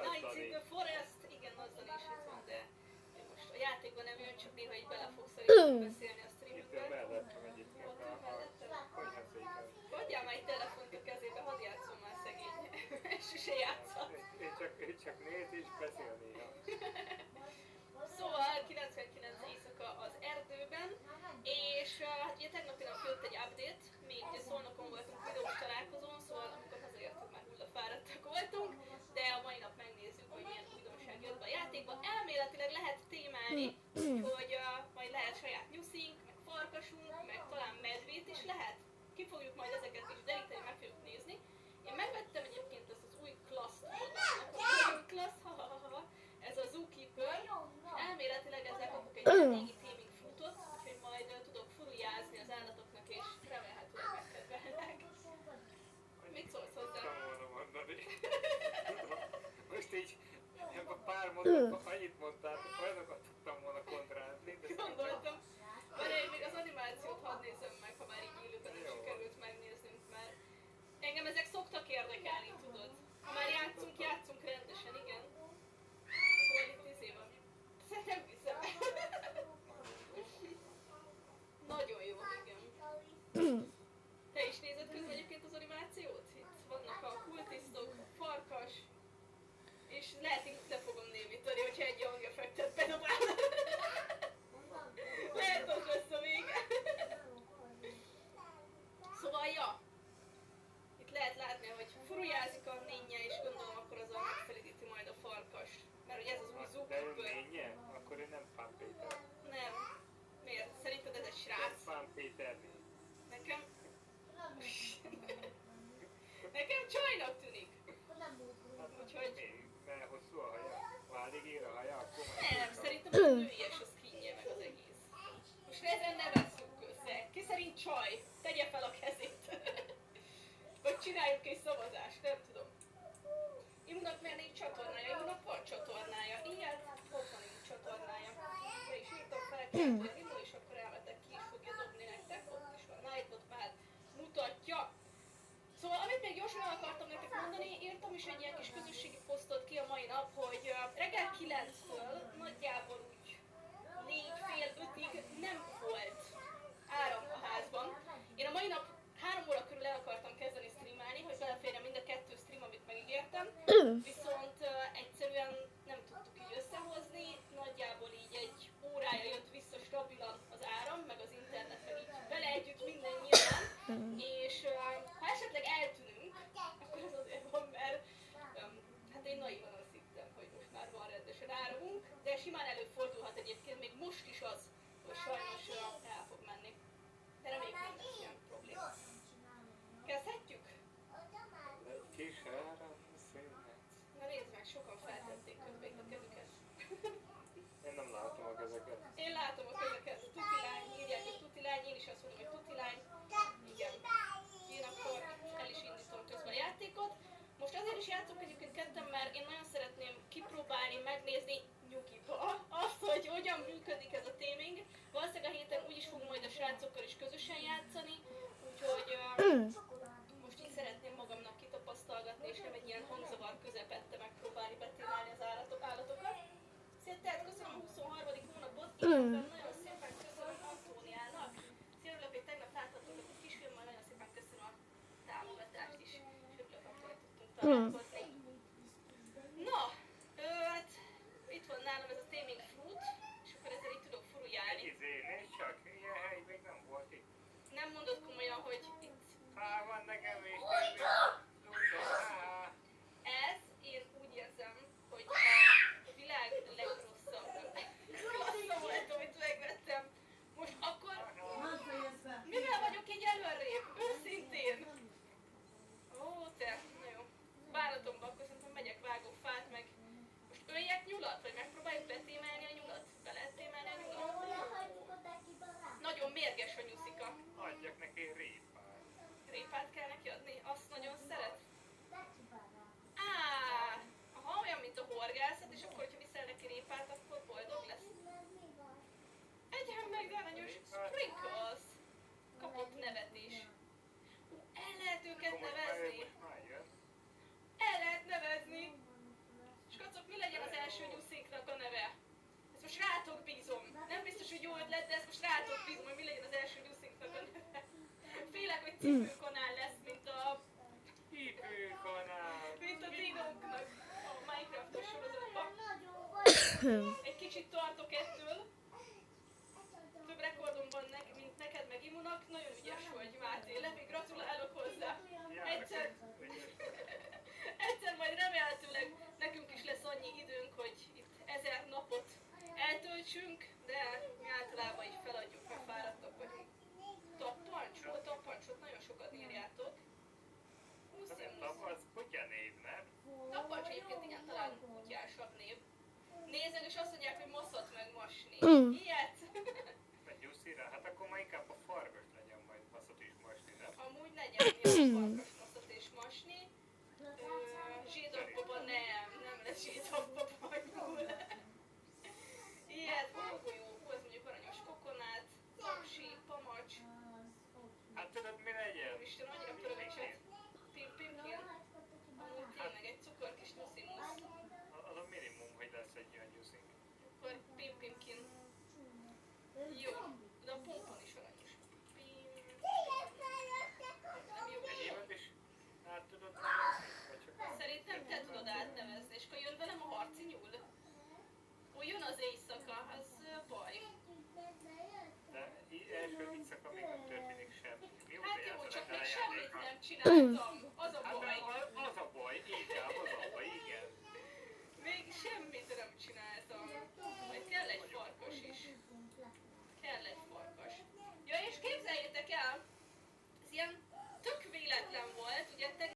Nights in the Forest, igen, azzal is itt van, de most a játékban nem jön, csak néha így bele fogsz beszélni a streamünkben. Itt mellettem egyébként Ott a mellettem? konyhaszéken. Hagyjál már egy telefont a kezébe, hadd játszom már szegény. Sose játszhat. Ő csak néz és beszél néha. Szóval 99 éjszaka az erdőben, és hát ugye tegnapi nap jött egy update, még ugye Szolnokon voltunk videós találkozón, szóval amikor hazaértünk már hullafáradtak voltunk, de a mai nap megnézzük, hogy milyen újdonság jött be a játékba. Elméletileg lehet témálni, hogy majd lehet saját nyuszink, meg farkasunk, meg talán medvét is lehet. Ki fogjuk majd ezeket is deríteni, meg fogjuk nézni. Én megvettem egyébként ezt az új klaszt, ez a Zookeeper, elméletileg ezzel kapok egy régi taming fruitot, úgyhogy majd tudok furujázni az állatoknak, és remélhetőleg megkedvelnek. Mit szólsz hozzá? Nem volna mondani. Most így ebben pár mondatban annyit mondtál, hogy olyanokat tudtam volna kontrázni. Gondoltam, mert még az animációt hadd nézzem meg, ha már így élőben nem sikerült megnéznünk, mert engem ezek szoktak érdekelni, tudod. Ha már játszunk rendesen, igen. Szóval itt 10 éve. Nem hiszem. Nagyon jó, igen. Te is nézed közben egyébként az animációt? Itt vannak a kultisztok, a farkas, és lehet én le fogom némítani, hogyha egy hangeffektet bedobál. Lehet az lesz a vége. Szóval, ja. Itt lehet látni, hogy furujázik a nénye, és gondolom akkor az a megfelidíti majd a farkas. Mert ugye ez az új Zookeeper. De ő nénye? Akkor ő nem Pán Péter. Nem. Miért? Szerinted ez egy srác? Pán Péter négy. Nekem... Nekem csajnak tűnik. Úgyhogy... Még? Mert hosszú a haja? Válig ér a haja? Akkor Nem, szerintem a nőies a skinje meg az egész. Most ezen ne vesszük össze. Ki szerint csaj? Tegye fel a kezét. Vagy csináljuk egy szavazást, nem tudom. Imunak miért nincs csatornája? Imunak van csatornája. Ilyet, ott van Imu csatornája. Be is írtam fel, kérdően Imu, és akkor elmetek ki is fogja dobni nektek. Ott is van Nightbot, már mutatja. Szóval amit még gyorsan el akartam nektek mondani, írtam is egy ilyen kis közösségi posztot ki a mai nap, hogy reggel 9-től nagyjából úgy 4-5-ig nem volt áram a házban. Én a mai nap 3 óra körül el akartam kezdeni streamelni, hogy beleférjen mind a 2 stream, amit megígértem. Viszont egyszerűen nem tudtuk így összehozni, nagyjából így egy órája jött vissza stabilan az áram, meg az internet, meg így vele együtt minden nyilván. És ha esetleg eltűnünk, akkor ez azért van, mert hát én naivan azt hittem, hogy most már van rendesen áramunk, de simán előfordulhat egyébként még most is az, hogy sajnos el fog menni. De reméljük nem lesz ilyen probléma. Kezdhetjük? egy kis áramszünet. Na nézd meg, sokan feltették közben itt a kezüket. Én nem látom a kezeket. Én látom a kezeket. Tutilány, írják, hogy tutilány, én is azt mondom, hogy tutilány. Igen. Én akkor el is indítom közben a játékot. Most azért is játszok egyébként ketten, mert én nagyon szeretném kipróbálni, megnézni nyugiba azt, hogy hogyan működik ez a taming. Valószínűleg a héten úgyis fogunk majd a srácokkal is közösen játszani, úgyhogy most így szeretném magamnak kitapasztalgatni, és nem egy ilyen hangzavar közepette megpróbálni betémálni az állatokat. Szia, tehát köszönöm a 23. hónapot, illetve nagyon szépen köszönöm Antóniának. Szia, örülök, hogy tegnap láthatok a kisfilmmel, nagyon szépen köszönöm a támogatást is, és örülök, hogy tudtunk találkozni. Na, hát itt van nálam ez a taming fruit, és akkor ezzel így tudok furujálni. Nézd csak, ilyen hely még nem volt itt. Nem mondod komolyan, hogy itt Van nekem is ez, én úgy érzem, hogy a világ legrosszabb klassza volt, amit megvettem. Most akkor mivel vagyok így előrébb? Őszintén. Ó, te, na jó. Bánatomban akkor szerintem megyek, vágok fát, meg most öljek nyulat, vagy megpróbáljuk betémelni a nyulat? Be lehet témelni a nyulat? Nagyon mérges a nyuszika. Adjak neki répát. Répát kell neki adni? Azt nagyon szeret? Aha, olyan, mint a horgászat, és akkor, hogyha viszel neki répát, akkor boldog lesz. Egyen meg, de aranyos Sprinkles! Kapott nevet is. El lehet őket nevezni? El lehet nevezni! Egy kicsit tartok ettől. Több rekordom van mint neked meg Imunak. Nagyon ügyes vagy, Máté. Levi, gratulálok hozzá. Egyszer majd remélhetőleg nekünk is lesz annyi időnk, hogy itt 1000 napot eltöltsünk, de mi általában így feladjuk, meg fáradtak vagyunk. Tappancsot nagyon sokat írjátok. Az kutya név, nem? Tappancs egyébként igen, talán kutyásabb név. Nézzen és azt mondják, hogy moszat meg masni. Ilyet? Vagy Jusszira? Hát akkor már inkább a farkas legyen majd maszot is mosni, nem? Amúgy legyen jó farkas moszat és masni. Zsidokbaba nem lesz zsidokbaba nyúl. Ilyet, jó, ez mondjuk aranyos kokonát, pamsi, pamacs. Hát tudod mi legyen? Isten, annyira pörög a chat. Pimpkin. Amúgy tényleg egy cukor kis nuszimusz. Az a minimum, hogy lesz egy ilyen jusszink. Akkor pimpkin. Jó, de a pompon is aranyos. Nem jó. Egyébként is át tudod vagy csak Szerintem te tudod átnevezni, és akkor jön velem a harci nyúl. Ó, jön az éjszaka, az baj. de első éjszaka még nem történik semmi. Mióta Hát jó, játszanak csak el a még semmit játékkal? nem csináltam.